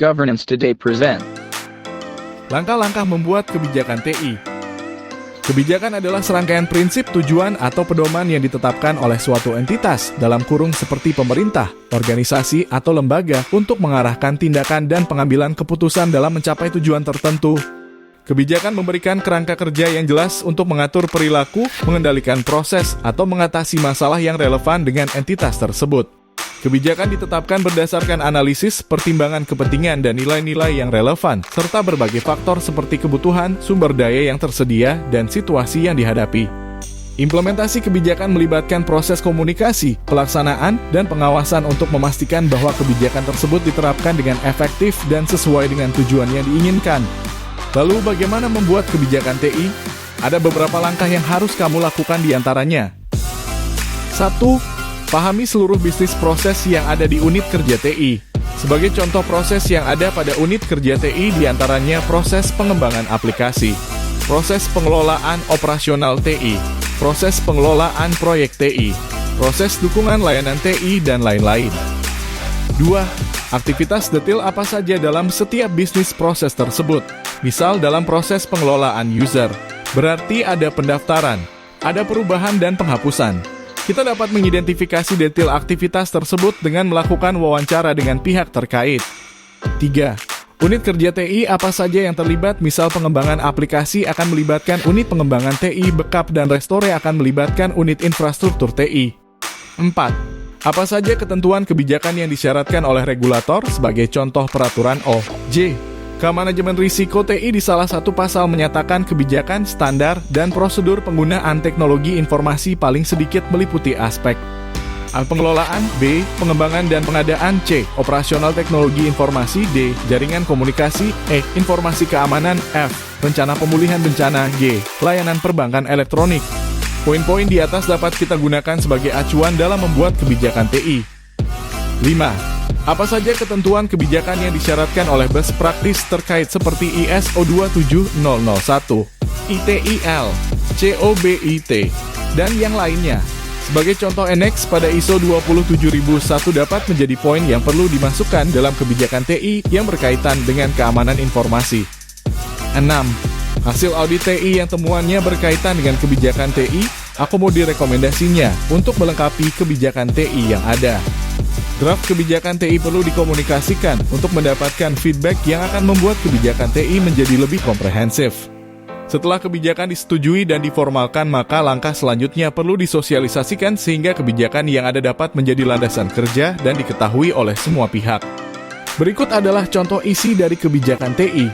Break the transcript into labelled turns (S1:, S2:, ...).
S1: Governance Today present.
S2: Langkah-langkah membuat kebijakan TI. Kebijakan adalah serangkaian prinsip, tujuan, atau pedoman yang ditetapkan oleh suatu entitas dalam kurung seperti pemerintah, organisasi, atau lembaga untuk mengarahkan tindakan dan pengambilan keputusan dalam mencapai tujuan tertentu. Kebijakan memberikan kerangka kerja yang jelas untuk mengatur perilaku, mengendalikan proses, atau mengatasi masalah yang relevan dengan entitas tersebut. Kebijakan ditetapkan berdasarkan analisis, pertimbangan kepentingan dan nilai-nilai yang relevan, serta berbagai faktor seperti kebutuhan, sumber daya yang tersedia, dan situasi yang dihadapi. Implementasi kebijakan melibatkan proses komunikasi, pelaksanaan, dan pengawasan untuk memastikan bahwa kebijakan tersebut diterapkan dengan efektif dan sesuai dengan tujuan yang diinginkan. Lalu bagaimana membuat kebijakan TI? Ada beberapa langkah yang harus kamu lakukan di antaranya. 1. Pahami seluruh bisnis proses yang ada di unit kerja TI. Sebagai contoh proses yang ada pada unit kerja TI diantaranya proses pengembangan aplikasi, proses pengelolaan operasional TI, proses pengelolaan proyek TI, proses dukungan layanan TI, dan lain-lain. 2. Aktivitas detail apa saja dalam setiap bisnis proses tersebut. Misal dalam proses pengelolaan user, berarti ada pendaftaran, ada perubahan dan penghapusan. Kita dapat mengidentifikasi detail aktivitas tersebut dengan melakukan wawancara dengan pihak terkait. 3. Unit kerja TI apa saja yang terlibat, misal pengembangan aplikasi akan melibatkan unit pengembangan TI, backup dan restore akan melibatkan unit infrastruktur TI. 4. Apa saja ketentuan kebijakan yang disyaratkan oleh regulator, sebagai contoh peraturan OJ. Manajemen risiko TI di salah satu pasal menyatakan kebijakan, standar, dan prosedur penggunaan teknologi informasi paling sedikit meliputi aspek pengelolaan, B. Pengembangan dan pengadaan, C. Operasional teknologi informasi, D. Jaringan komunikasi, E. Informasi keamanan, F. Rencana pemulihan bencana, G. Layanan perbankan elektronik. Poin-poin di atas dapat kita gunakan sebagai acuan dalam membuat kebijakan TI. 5. Apa saja ketentuan kebijakan yang disyaratkan oleh best practice terkait seperti ISO 27001, ITIL, COBIT, dan yang lainnya. Sebagai contoh NX pada ISO 27001 dapat menjadi poin yang perlu dimasukkan dalam kebijakan TI yang berkaitan dengan keamanan informasi. 6. Hasil audit TI yang temuannya berkaitan dengan kebijakan TI, akomodir rekomendasinya untuk melengkapi kebijakan TI yang ada. Draft kebijakan TI perlu dikomunikasikan untuk mendapatkan feedback yang akan membuat kebijakan TI menjadi lebih komprehensif. Setelah kebijakan disetujui dan diformalkan, maka langkah selanjutnya perlu disosialisasikan sehingga kebijakan yang ada dapat menjadi landasan kerja dan diketahui oleh semua pihak. Berikut adalah contoh isi dari kebijakan TI.